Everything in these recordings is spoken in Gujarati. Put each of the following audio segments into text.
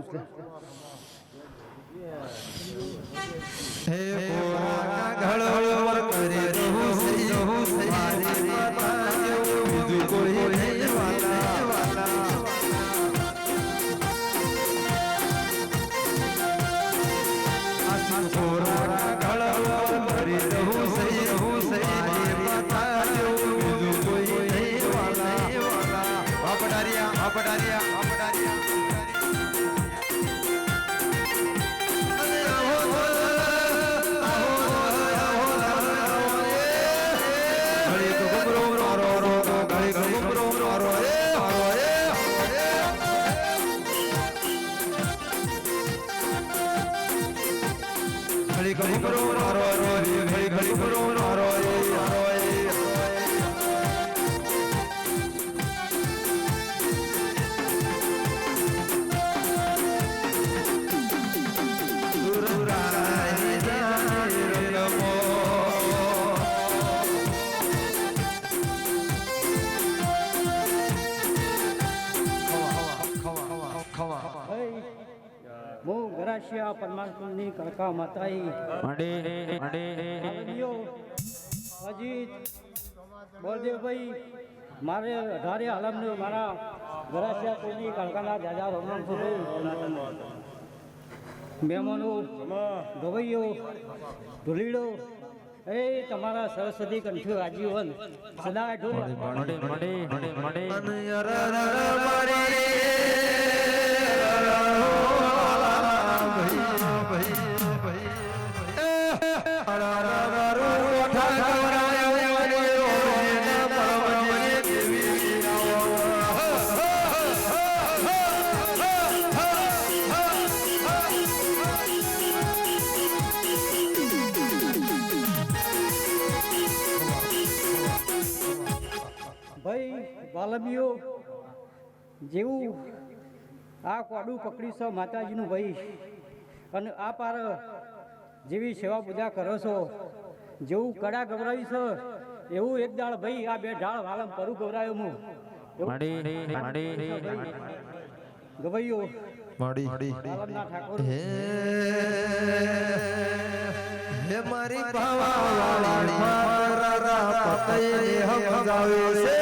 પડું છે. હે કોરા ઘડો પર કરે રહું સહી મારી માતા જેવું બીજું કોઈ નહીં વાલા આ કોરા ઘડો પર કરે રહું સહી મારી માતા જેવું બીજું કોઈ નહીં વાલા આપડારિયા હું ગરાશિયા પરમાત્માની કળકા માતાઈ અજીત બળદેવભાઈ મારે 18 આલમનો મારા ગરાશિયા કોઈની કળકાના જાજા રોમન છો મહેમાનો ગવૈયો ઢોલીડો એ તમારા સરસ્વતી કંઠ્યો આજીવન સદા ઢોલ ભાઈ વાલમીઓ જેવું આ કોડું પકડી છો માતાજીનું ભાઈ અને આ પાર જેવી સેવા પૂજા કરો છો જેવું કડા ગવરાવી છો એવું એક દાળ ભાઈ આ બે ઢાળ વાલમ કરું ગવરાયો હું ગવૈયો વાલમના ઠાકોર હે મારી ભાવાવાળી મારા પતઈ હમજાવે છે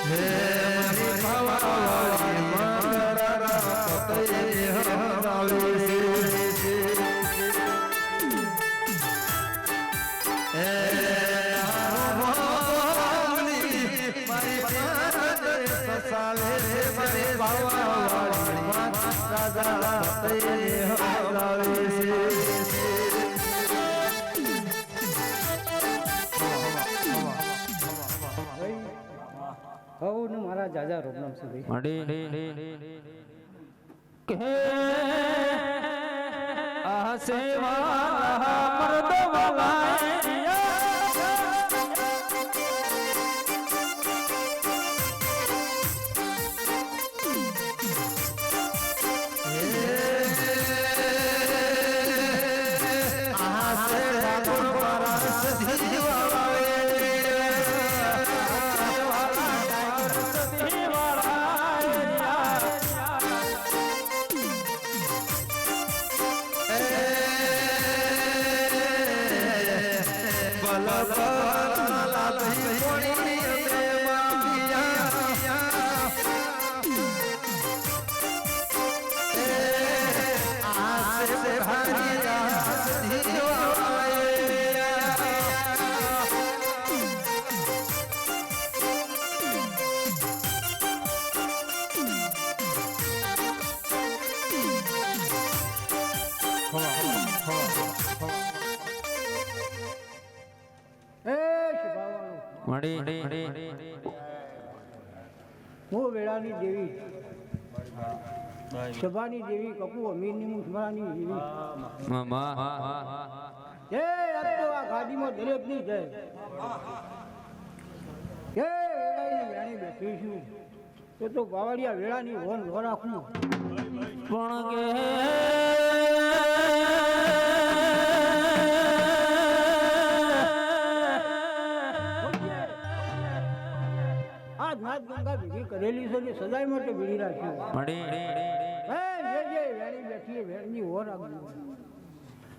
હે મારી ભાવાવાળી મારા પતઈ હમજાવે છે મારા જાજા રોગનામ છે આ સેવા મર્દ વાલા હું વેળાની દેવી સભાની દેવી કપુ અમીરની મુસમાની દેવી જય આપતો આ ગાડીમાં દરેક ની જય જય વેળાની વેણી બેઠી છું તો બાવળિયા વેળાની હોન હો રાખું પણ કે સાત ગંગા ભેગી કરેલી છે ને સદાય માટે ભેળી રાખ્યું મળી હે જે વેણી બેઠી એ વેણની ઓર આગળ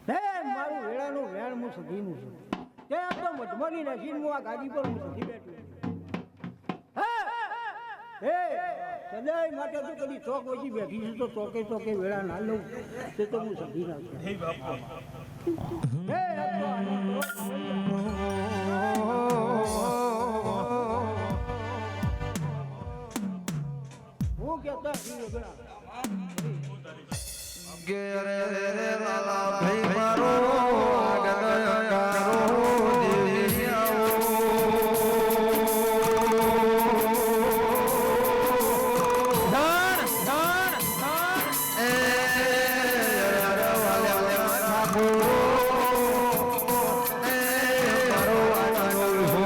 હે મારું વેળાનું વેણ હું સધીનું છું તે આ તો મધમાની નાખીને હું આ ગાદી પર હું સધી બેઠું હે સદાય માટે તો કદી ચોક વચ્ચે બેઠી છે તો ચોકે ચોકે વેળા ના લઉં તે તો હું સધી નાખું હે આ તો હું કહેતા ઘેરે રે લાલા ભાઈ મારો આગળ કારો દેવી આવો એ વાલે ખાબો એ મારો આગળ હો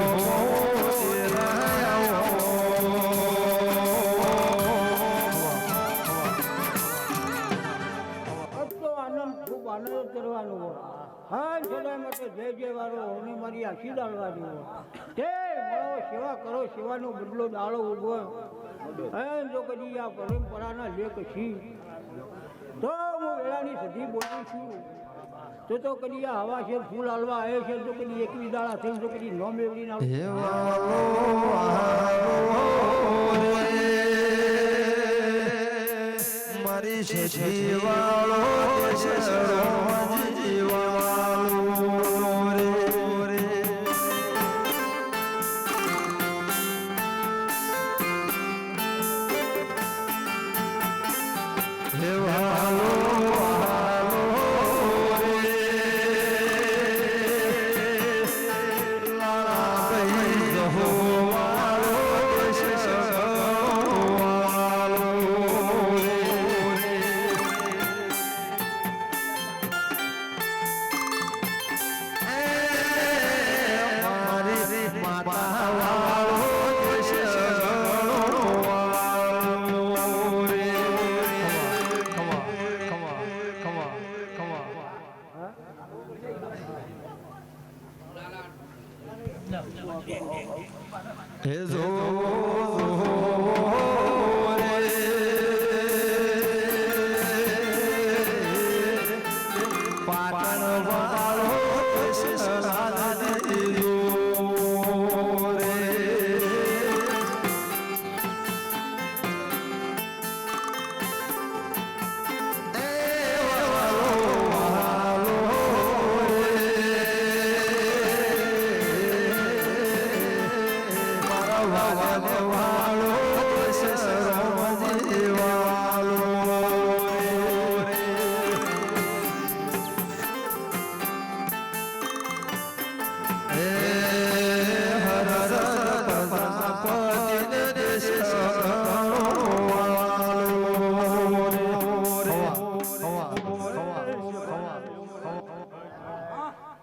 ખૂબ આનંદ કરવાનો હોય હા સદાય માટે જય વાળો હોને મારી આશી ડાળવાની હોય તે મળો સેવા કરો સેવાનો બદલો દાળો ઉભો હે જો કદી આ પરંપરાના લેખ છી તો હું વેળાની સધી બોલું છું તો કદી આ હવા છે ફૂલ હાલવા આવે છે તો કદી એકવી દાળા થઈ તો કદી નો મેવડી ના મારી જીવાળો જીવાળો રે હે વાલો લાલા ભાઈ જહો વાલો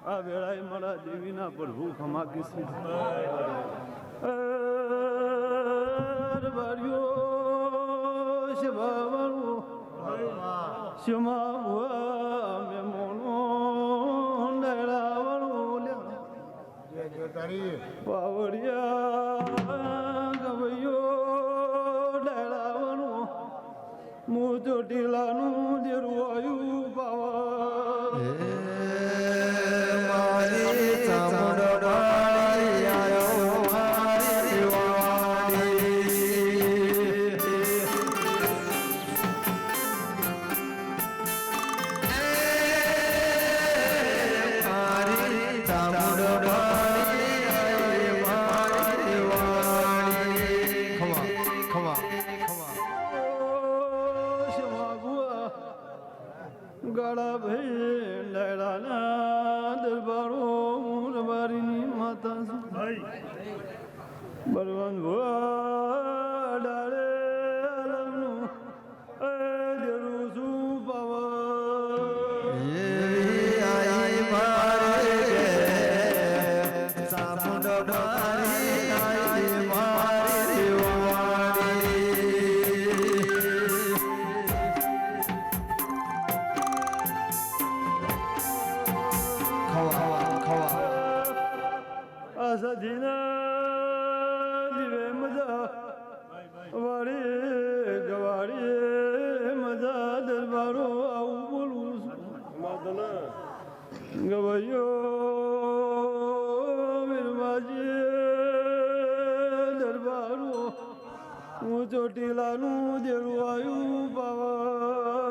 આ વેળાએ મારા દેવીના પ્રભુ ખમા કિસી પાવડિયા ગવૈયો ડેરાવાનું મું ચોટીલાનું જેરું આવ્યું પાવા મારી ચામુંડવાળી આયો મારી ગાળા ભાઈ લડાના દરબારો મુરબારીની માતા બળવંત ભુવા ડાળે લગ્નું જરૂર શું પાવા આઈ મારે ચામુંડવાળી આઈ મારી સજીના જીવે મજા વાડી ગવાડી મજા દરબારો આવું બોલું છું ગવાયો વીરમાજી દરબારો હું ચોટીલાનું દેરું આવ્યું પાવા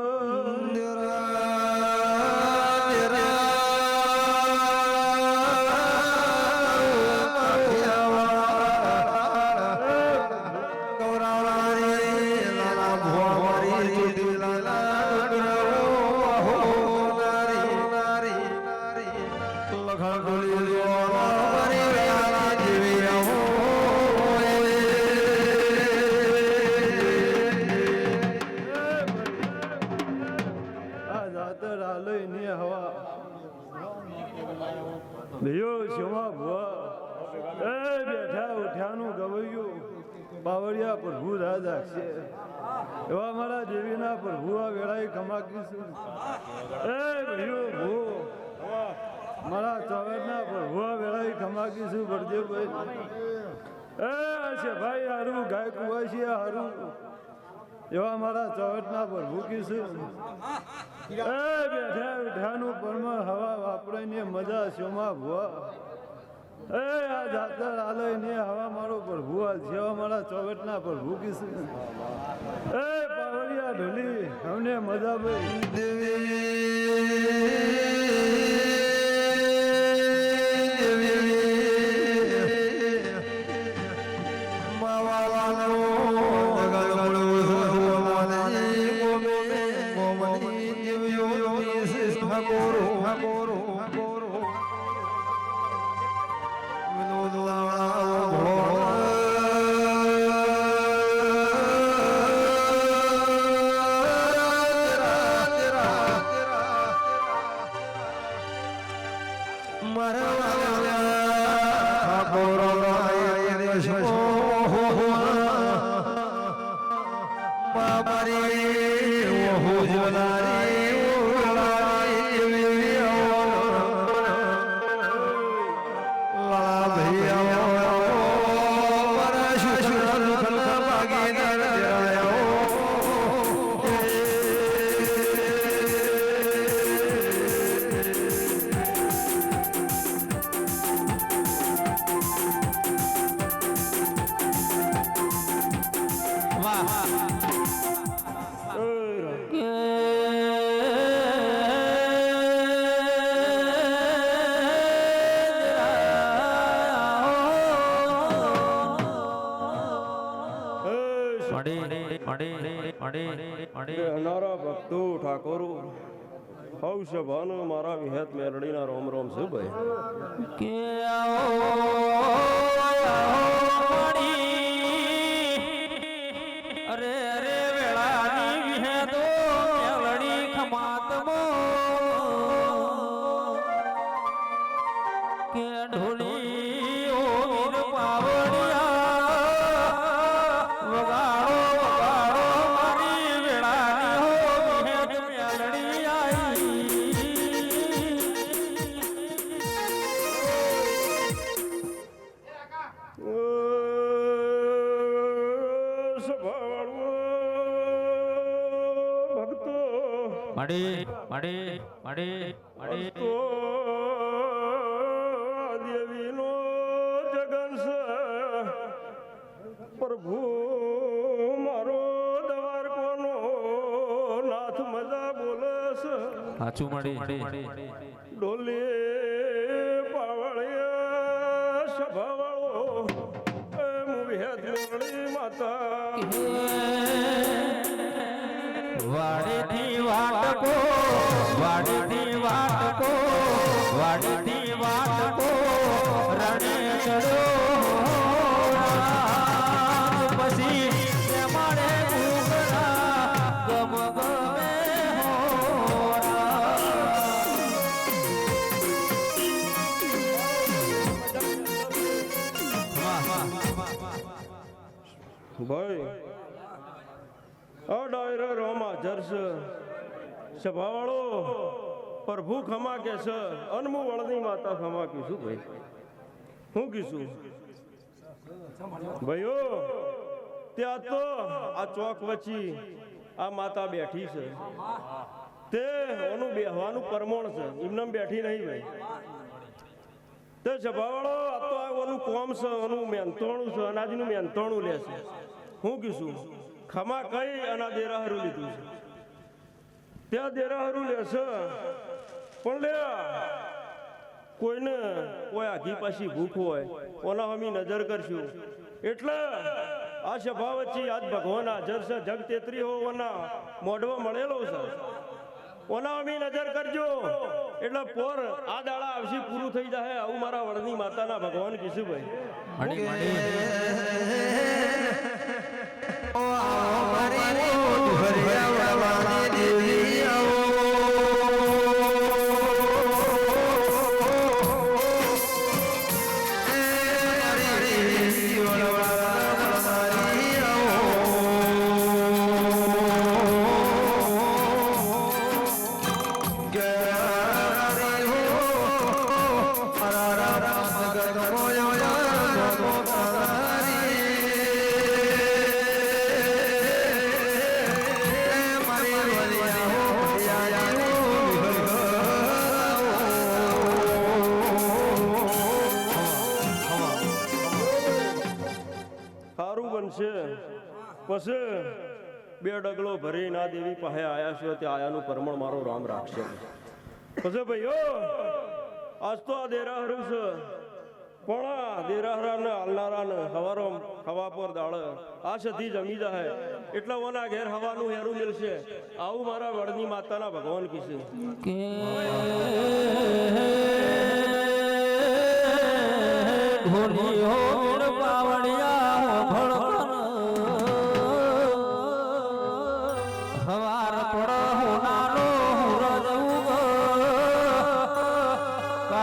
બાવળિયા પ્રભુ રાજા છે એવા મારા દેવીના પ્રભુ આ વેળાએ કમાકીશું એ ભાઈઓ ભૂ મારા ચોવેરના પ્રભુ આ વેળાએ કમાકીશું બળદેવભાઈ એ છે ભાઈ હારું ગાય કુવાસી હારું એવા મારા ચોવેટના પ્રભુ કીશું એ બેઠા ઉઠાનું પરમળ હવા વાપરાઈને મજા શોમાં ભુવા એ આ જાતર આલય ને હવા મારો પ્રભુ હાલ છે મારા ચોવેટના પ્રભુ કીશું એ પાવડિયા ઢોલી અમને મજા અનારા ભક્તો ઠાકોરો હૌ ભાનો મારા વિહત મેરડીના રોમ રોમ છે ભાઈ કે અરે અરે વેળાની વિહેતો મેલડી ખમાતમો કે ઢોલી ઓ વીર પાવડિયા વગાડો વગાડો મારી વેળાની હો વિહેત મેલડી આવી દેવીનો જગન છે પ્રભુ મારો દ્વારકોનો નાથ મજા બોલે છે સાચું મળી ડોલી પાવળિયા સભાવાળો વિહત મેળડી માતા વાડીથી વાટકો વાડીથી વાટકો વાડીથી વાટકો રણે ચડો પછી મારે ઘૂઘરા ગમ ગમે ભાઈ આ ડાયરો રોમા જર્સ સભાવાળો પ્રભુ ખમા કે છે અનમુ વળની માતા ખમા કીશું ભાઈ હું કીશું ભાઈઓ ત્યાં તો આ ચોક વચ્ચે આ માતા બેઠી છે તે ઓનું બેહવાનું પરમોણ છે એમને બેઠી નહીં ભાઈ તે સભાવાળો આ તો આ ઓનું કોમ છે ઓનું મહેનતોણું છે અનાજનું મહેનતોણું લે છે હું કીશું ખમા કઈ અને દેરાહરું લીધું છે ત્યાં દેરાહરું લે છે પણ લે કોઈને કોઈ આઘી પાછી ભૂખ હોય ઓના અમે નજર કરશું એટલે આ સભા વચ્ચે આજ ભગવાન હાજર છે જગ તેત્રી હોવાના મોઢવા મળેલો છે ઓના અમે નજર કરજો એટલે પોર આ દાડા આવશે પૂરું થઈ જાય આવું મારા વડની માતાના ભગવાન કિશુભાઈ પછી બે ડગલો ભરી ના દેવી પાસે આયા છો તે આયાનું પરમણ મારો રામ રાખશે પછી ભાઈઓ આજ તો આ દેરાહરું છે પણ આ દેરાહરાને હાલનારાને હવારો હવા પર દાળ આ સધી જમી જાય એટલે ઓના ઘેર હવાનું હેરું મિલશે આવું મારા વડની માતાના ભગવાન કીધું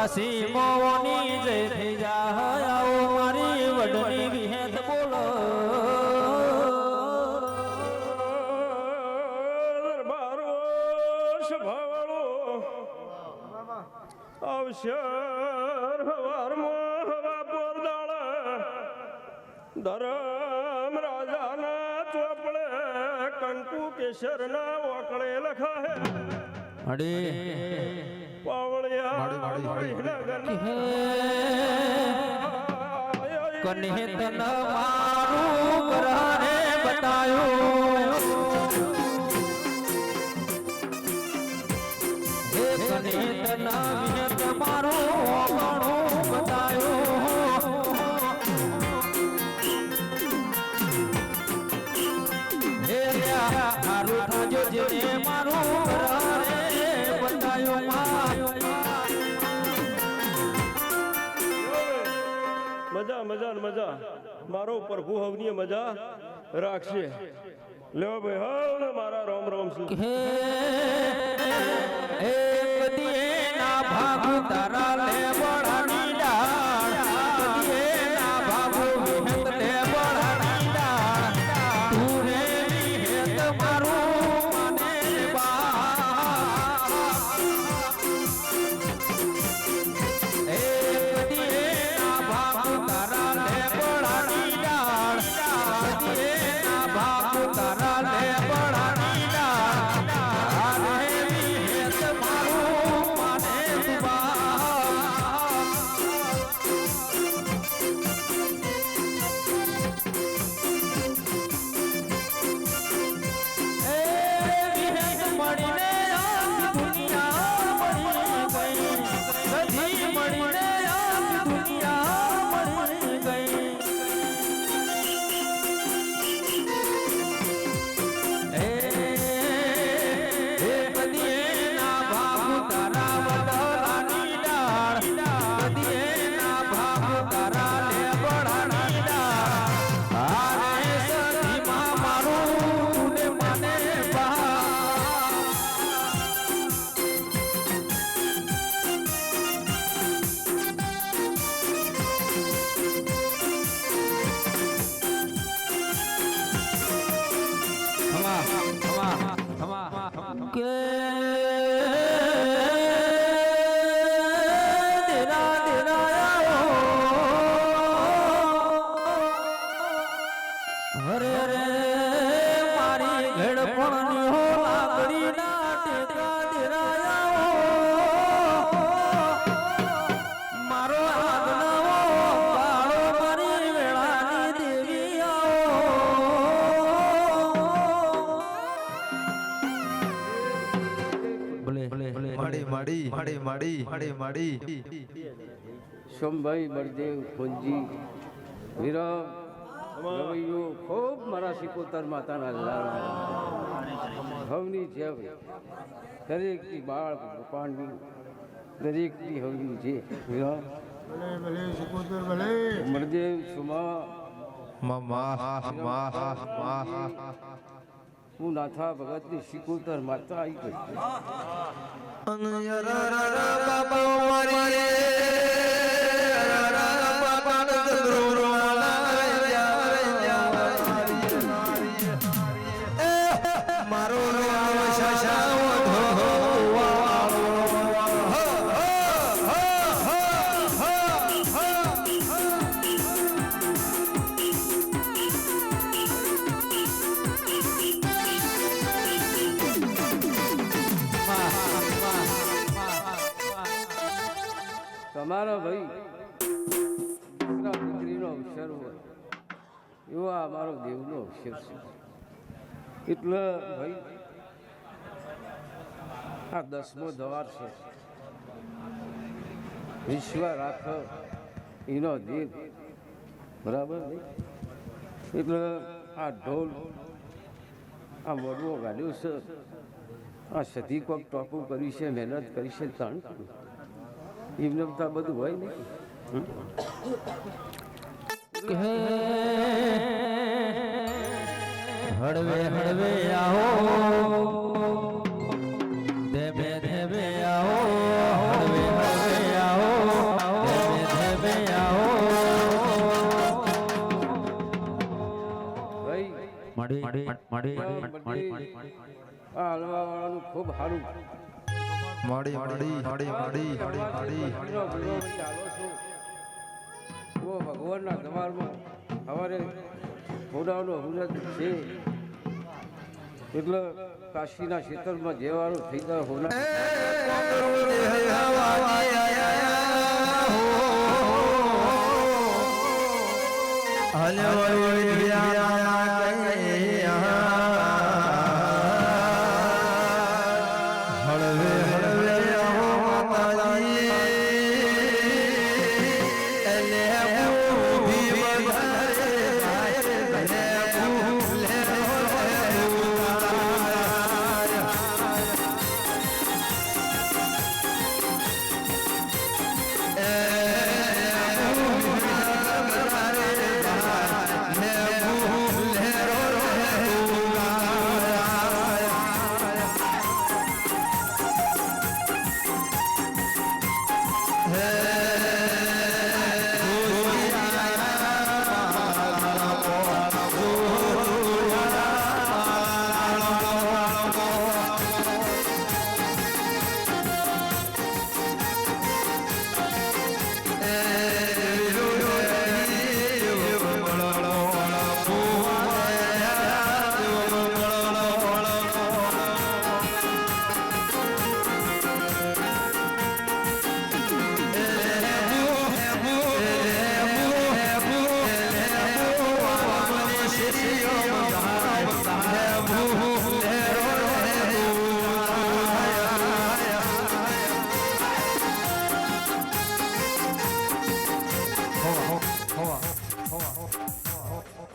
કાશી મોની જય થઈ જાય આવો મારી વડની વિહેત બોલો દરબારો સભાવાળો અવસર હવારમાં હવા પર દાળ ધરમ રાજાના ચોપડે કંકુ કેસરના ઓકળે લખાય કને તન મારું કરાને બતાયો હે કને તન વિહત મારું ઓગણું બતાયો હે મારું થાજો જેને મારું કરાને બતાયો મજા મજા મજા મારો પ્રભુ હવની મજા રાખશે લ્યો ભાઈ હવ ને મારા રોમ રોમ શું એક દિયે ના ભાગ તારા લે બળાની ડાળ ના ભાગ વિહત લે બળાની ડાળ તું રે વિહત મારું મને બા એક દિયે ના ભાગ તારા લે બળાની ડાળ દિયે ના ભાગ તારા લે બળાની ડાળ મળી સોમભાઈ બળદેવ ફોનજી વિરમ રવૈયો ખૂબ મારા સિકોતર માતાના લાલ હવની છે દરેકની બાળ ગોપાળની દરેકની હવની છે વિરમ બળદેવ સુમા હું નાથા ભગતની સિકોતર માતા આવી ગઈ તમારા ભાઈ દીકરા દીકરીનો અવસર હોય એવો આ મારો દેવનો અવસર છે એટલે ભાઈ આ 10મો દ્વાર છે વિશ્વ રાખ એનો દેવ બરાબર એટલે આ ઢોલ આ વડવો ગાડ્યો છે આ સધી કોક ટોપું કર્યું છે મહેનત કરી છે તાણ એમને તો બધું હોય ને હળવે હળવે આવો દેવે દેવે આવો હળવે હળવે આવો દેવે દેવે આવો ભાઈ મડી આ હલવા વાળાનું ખૂબ સારું ભગવાનના દરબારમાં સવારે ઘોડાનો હુરત છે એટલે કાશીના ક્ષેત્રમાં જેવાળું થઈ જાય હોના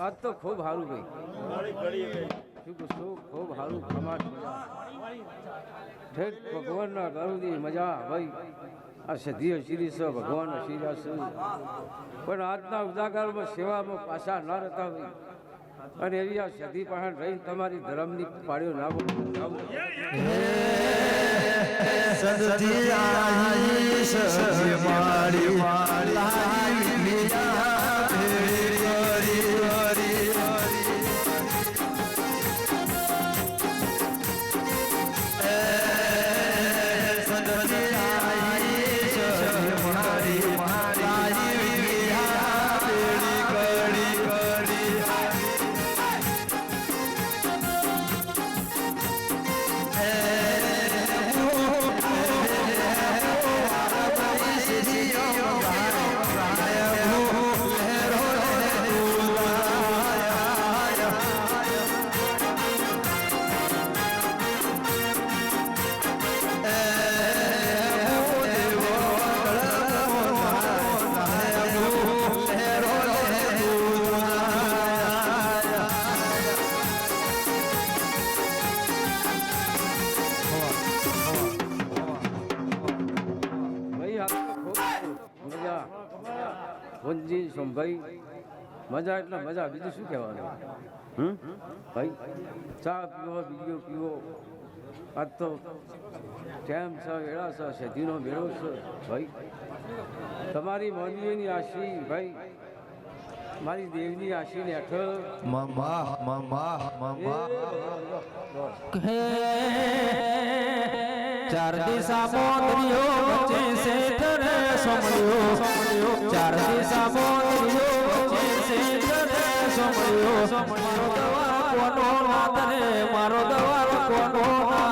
આજ તો ખૂબ સારું ભાઈ ખૂબ સારું ખમાટ ઠેક ભગવાનના ગરુની મજા ભાઈ આ સધી શીરી છે ભગવાન શીરા છે પણ આજના ઉજાગરમાં સેવામાં પાછા ના રહેતા ભાઈ અને એવી આ સધી પાસે રહીને તમારી ધર્મની પાડ્યો ના વનજી સોમભાઈ મજા એટલે મજા, બીજું શું કહેવાનું? ભાઈ ચા પીવો, બીજો પીવો. આજ તો ટાઈમ છે, વેળા છે, સદીનો મેળો છે ભાઈ. તમારી માનવીની આશી ભાઈ, મારી દેવની આશીને હેઠળ મામા મામા મામા હે ચાર દિશા મોદરીઓ વચ્ચે શેઠ રે સોમળ્યો, ચાર દિશા મોદરીઓ વચ્ચે શેઠ રે સોમળ્યો. મારો દવાર કોનો નાથ રે, મારો દવાર કોનો નાથ.